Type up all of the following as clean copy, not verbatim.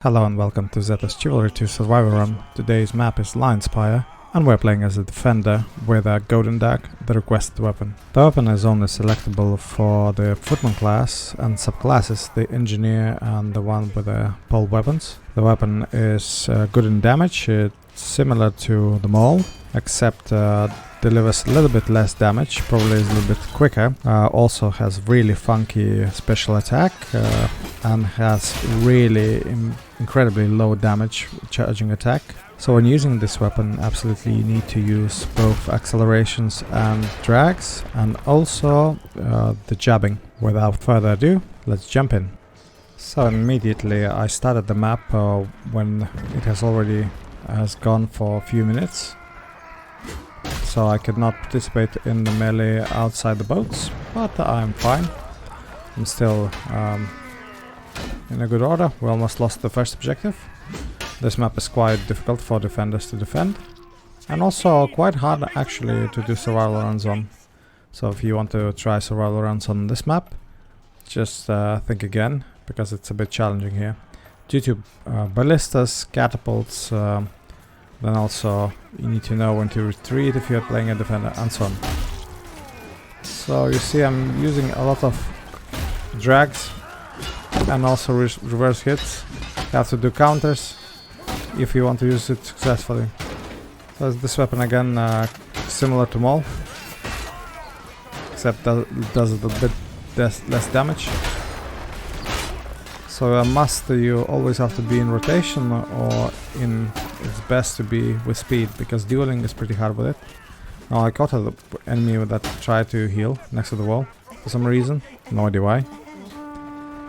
Hello and welcome to Zeta's Chivalry 2 Survival Run. Today's map is Lionspire, and we're playing as a defender with a Goedendag, the requested weapon. The weapon is only selectable for the footman class and subclasses, the engineer and the one with the pole weapons. The weapon is good in damage. It's similar to the maul, except delivers a little bit less damage, probably is a little bit quicker. Also has really funky special attack and has really incredibly low damage charging attack. So when using this weapon, absolutely you need to use both accelerations and drags, and also the jabbing. Without further ado, let's jump in. So immediately I started the map when it has gone for a few minutes. So I could not participate in the melee outside the boats, but I'm fine. I'm still in a good order. We almost lost the first objective. This map is quite difficult for defenders to defend, and also quite hard actually to do survival runs on. So if you want to try survival runs on this map, just think again, because it's a bit challenging here. Due to ballistas, catapults, then also you need to know when to retreat if you're playing a defender, and so on. So you see I'm using a lot of drags and also reverse hits. You have to do counters if you want to use it successfully. So this weapon again similar to maul, except that it does a little bit less damage. So you always have to be in rotation, or it's best to be with speed, because dueling is pretty hard with it. Now I caught an enemy that tried to heal next to the wall for some reason, no idea why.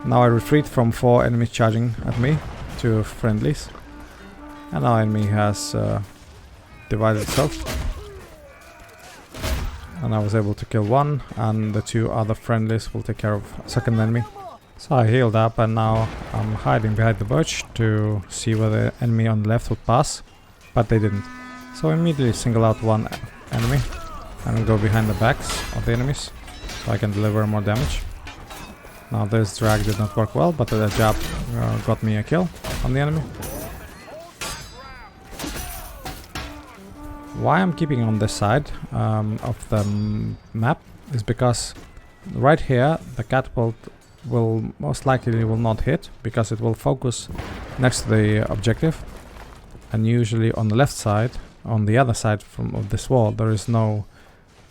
Now I retreat from 4 enemies charging at me to friendlies, and now enemy has divided itself, and I was able to kill one, and the 2 other friendlies will take care of a second enemy. So I healed up, and now I'm hiding behind the birch to see where the enemy on the left would pass, but they didn't. So I immediately single out one enemy and go behind the backs of the enemies so I can deliver more damage. Now this drag did not work well, but the jab got me a kill on the enemy. Why I'm keeping on this side of the map is because right here the catapult will most likely not hit, because it will focus next to the objective, and usually on the left side, on the other side of this wall, there is no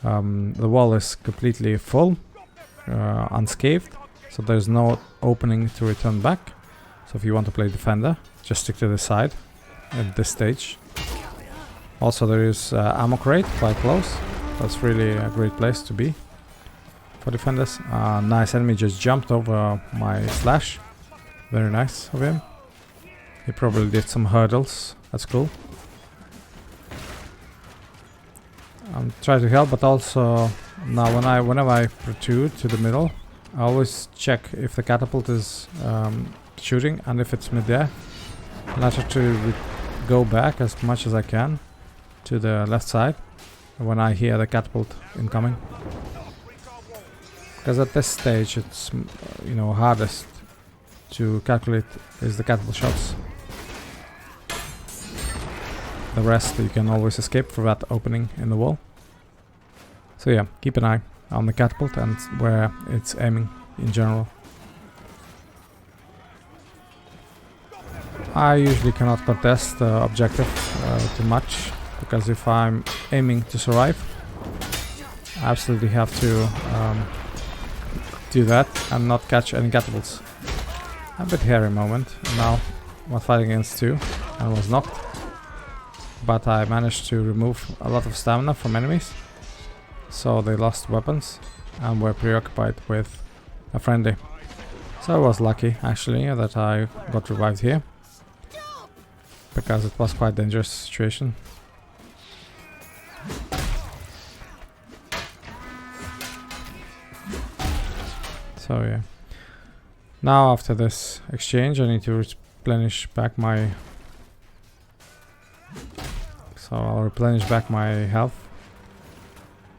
the wall is completely full, unscathed, so there's no opening to return back. So if you want to play defender, just stick to the side at this stage. Also there is ammo crate quite close. That's really a great place to be for defenders. Nice enemy just jumped over my slash. Very nice of him. He probably did some hurdles. That's cool. I'm trying to help, but also now whenever I protrude to the middle, I always check if the catapult is shooting and if it's mid-air. And I try to go back as much as I can to the left side when I hear the catapult incoming. Because at this stage it's hardest to calculate is the catapult shots. The rest you can always escape through that opening in the wall. So yeah, keep an eye on the catapult and where it's aiming in general. I usually cannot contest the objective too much, because if I'm aiming to survive, I absolutely have to do that and not catch any catapults. A bit hairy moment. Now I'm fighting against 2 and was knocked, but I managed to remove a lot of stamina from enemies, so they lost weapons and were preoccupied with a friendly. So I was lucky actually that I got revived here, because it was quite a dangerous situation. So yeah, now after this exchange I need to replenish back my... So I'll replenish back my health,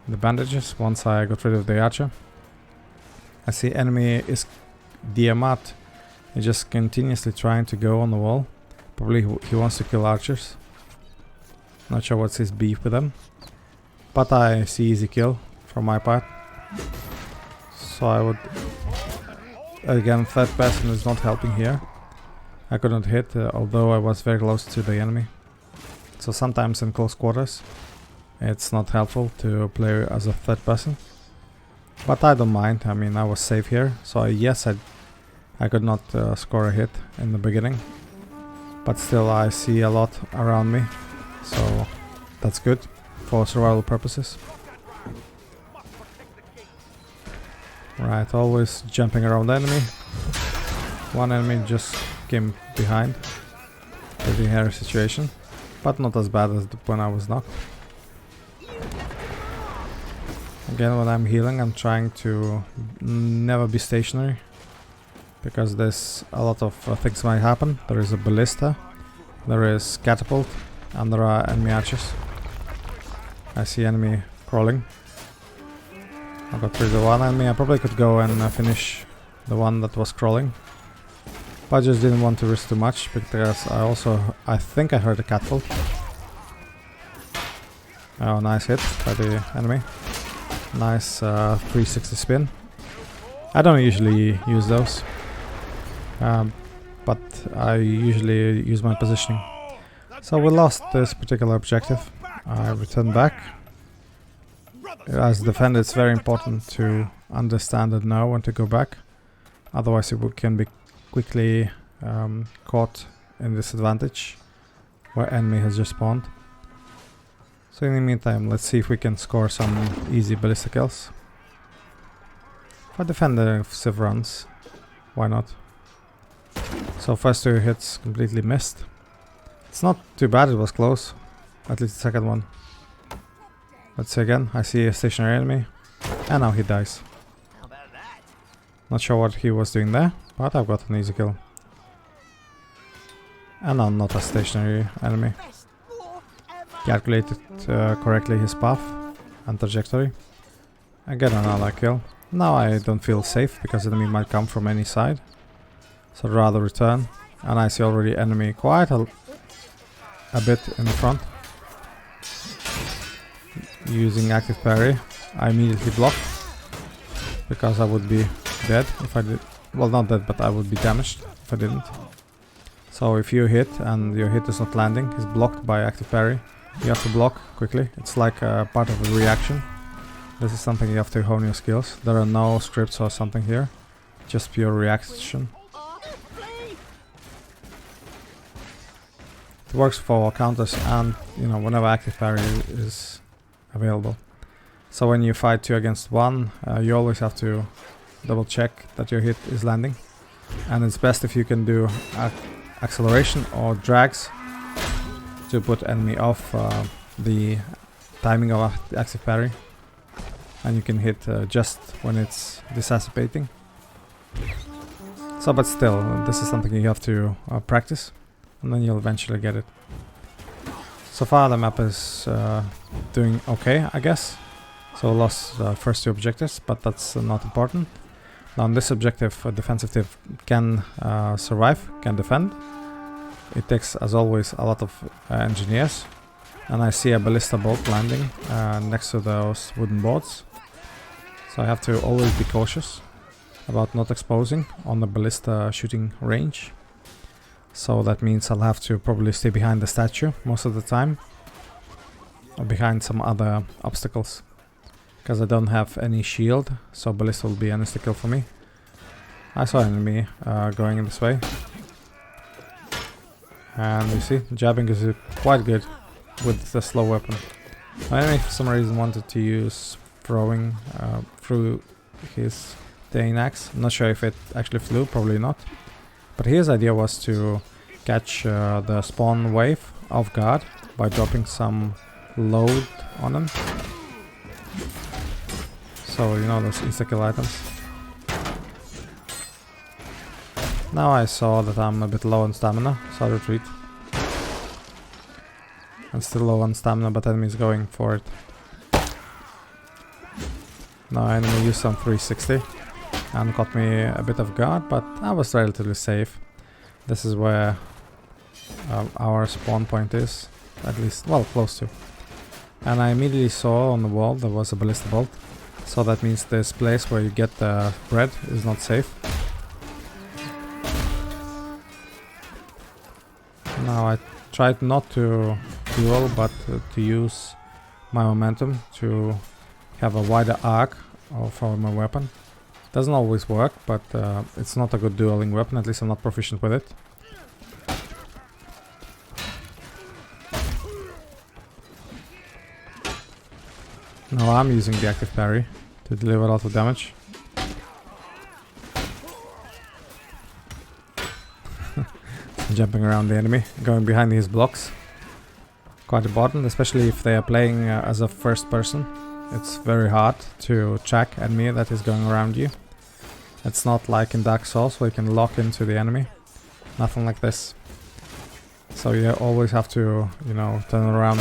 the bandages, once I got rid of the archer. I see enemy is Diamat He's just continuously trying to go on the wall. Probably he wants to kill archers. Not sure what's his beef with them. But I see easy kill from my part. So I would... Again, third person is not helping here. I couldn't hit, although I was very close to the enemy. So sometimes in close quarters, it's not helpful to play as a third person. But I don't mind. I mean, I was safe here. So yes, I could not score a hit in the beginning. But still, I see a lot around me. So that's good for survival purposes. Right, always jumping around the enemy. One enemy just came behind. Pretty hairy situation. But not as bad as when I was knocked. Again, when I'm healing, I'm trying to never be stationary. Because there's a lot of things might happen. There is a Ballista. There is catapult. And there are enemy archers. I see enemy crawling. I got rid of one enemy. I probably could go and finish the one that was crawling. But I just didn't want to risk too much because I think I heard a catapult. Oh, nice hit by the enemy. Nice 360 spin. I don't usually use those. But I usually use my positioning. So we lost this particular objective. I returned back. As a defender, it's very important to understand and know when to go back. Otherwise, you can be quickly caught in disadvantage where enemy has just spawned. So in the meantime, let's see if we can score some easy ballista kills. For defensive runs, why not? So first two hits completely missed. It's not too bad, it was close. At least the second one. Let's see again. I see a stationary enemy. And now he dies. Not sure what he was doing there, but I've got an easy kill. And now not a stationary enemy. Calculated correctly his path and trajectory. Again another kill. Now I don't feel safe because the enemy might come from any side. So I'd rather return. And I see already enemy quite a bit in the front. Using active parry, I immediately blocked. Because I would be dead if I did. Well, not dead, but I would be damaged if I didn't. So if you hit and your hit is not landing, it's blocked by active parry. You have to block quickly. It's like a part of a reaction. This is something you have to hone your skills. There are no scripts or something here. Just pure reaction. It works for counters and, you know, whenever active parry is available. So when you fight 2 against 1, you always have to double check that your hit is landing. And it's best if you can do acceleration or drags to put enemy off the timing of active parry. And you can hit just when it's dissipating. So, but still, this is something you have to practice. And then you'll eventually get it. So far the map is doing okay, I guess. So lost the first 2 objectives, but that's not important. Now on this objective, a defensive team can survive, can defend. It takes, as always, a lot of engineers. And I see a ballista bolt landing next to those wooden boards. So I have to always be cautious about not exposing on the ballista shooting range. So that means I'll have to probably stay behind the statue most of the time. Or behind some other obstacles. Because I don't have any shield, so ballista will be an insta-kill for me. I saw an enemy going in this way. And you see, jabbing is quite good with the slow weapon. My enemy for some reason wanted to use throwing through his Dane axe. I'm not sure if it actually flew, probably not. But his idea was to catch the spawn wave off guard by dropping some load on them. So, you know, those insta-kill items. Now I saw that I'm a bit low on stamina, so I retreat. I'm still low on stamina, but enemy is going for it. Now enemy use some 360. and caught me a bit off guard, but I was relatively safe. This is where our spawn point is, at least, well, close to. And I immediately saw on the wall there was a ballista bolt, so that means this place where you get the bread is not safe. Now I tried not to duel, but to use my momentum to have a wider arc for my weapon. Doesn't always work, but it's not a good dueling weapon, at least I'm not proficient with it. Now I'm using the active parry to deliver a lot of damage. Jumping around the enemy, going behind his blocks. Quite important, especially if they are playing as a first person. It's very hard to track enemy that is going around you. It's not like in Dark Souls where you can lock into the enemy. Nothing like this. So you always have to, you know, turn around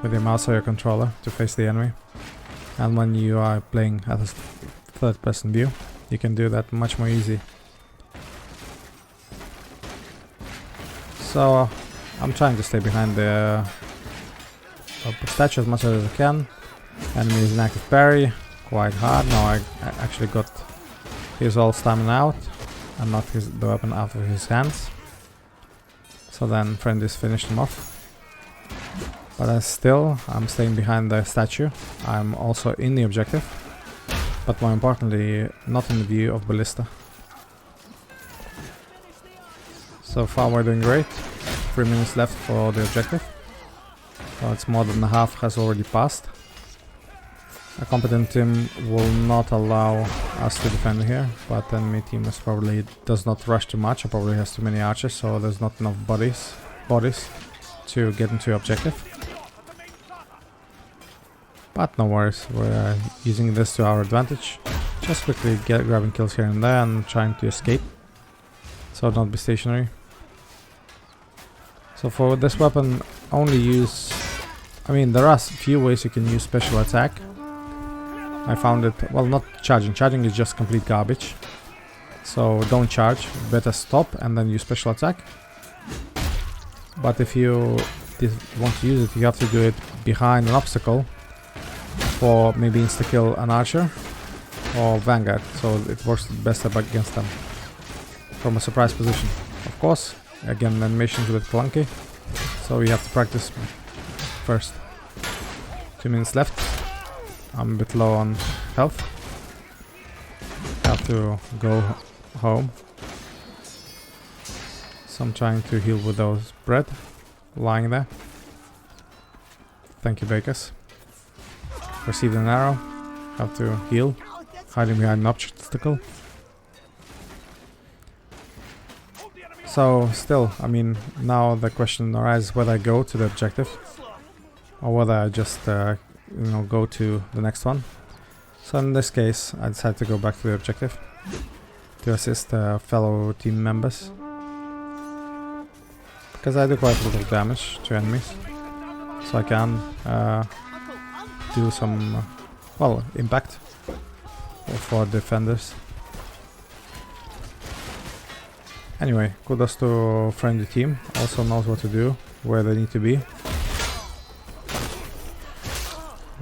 with your mouse or your controller to face the enemy. And when you are playing at a third person view, you can do that much more easy. So I'm trying to stay behind the statue as much as I can. Enemy is an active parry, quite hard. Now I actually got his all stamina out and knocked the weapon out of his hands. So then friend is finished him off. But I'm staying behind the statue. I'm also in the objective, but more importantly, not in the view of Ballista. So far we're doing great. 3 minutes left for the objective. So it's more than half has already passed. A competent team will not allow us to defend here, but enemy team is probably does not rush too much, or probably has too many archers, so there's not enough bodies to get into objective. But no worries, we're using this to our advantage. Just quickly grabbing kills here and there and trying to escape, so don't be stationary. So for this weapon, only use... I mean, there are a few ways you can use special attack. I found it... well, not charging. Charging is just complete garbage. So don't charge, better stop and then use special attack. But if you want to use it, you have to do it behind an obstacle. For maybe insta-kill an archer or vanguard, so it works best against them from a surprise position. Of course, again, animation's a bit clunky, so you have to practice first. 2 minutes left. I'm a bit low on health. Have to go home. So I'm trying to heal with those bread lying there. Thank you, bakers. Received an arrow. Have to heal. Hiding behind an obstacle. So still, I mean, now the question arises whether I go to the objective or whether I just you know, go to the next one. So in this case, I decided to go back to the objective to assist fellow team members, because I do quite a lot of damage to enemies, so I can do some, well, impact for defenders. Anyway, kudos to friendly team, also knows what to do, where they need to be.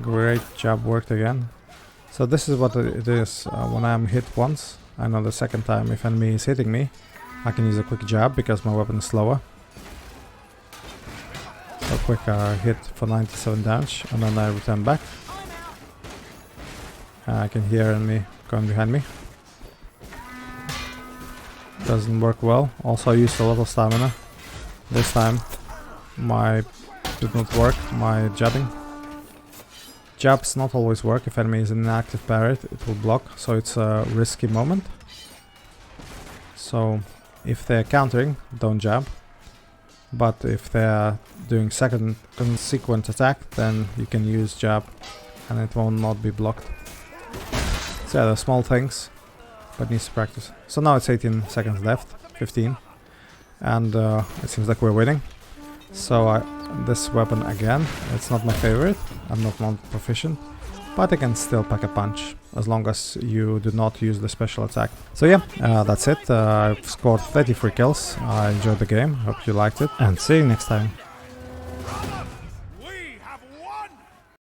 Great job worked again. So this is what it is when I'm hit once. I know the second time if enemy is hitting me, I can use a quick jab because my weapon is slower. So quick hit for 97 damage, and then I return back. I can hear enemy going behind me. Doesn't work well. Also I used a lot of stamina. This time did not work, my jabbing. Jabs not always work. If enemy is in an active parry, it will block, so it's a risky moment. So if they're countering, don't jab. But if they're doing second consequent attack, then you can use jab and it will not be blocked. So yeah, they're small things, but needs to practice. So now it's 18 seconds left, 15, and it seems like we're winning. So this weapon again, it's not my favorite, I'm not proficient, but it can still pack a punch, as long as you do not use the special attack. So yeah, that's it. I've scored 33 kills. I enjoyed the game, hope you liked it, and see you next time.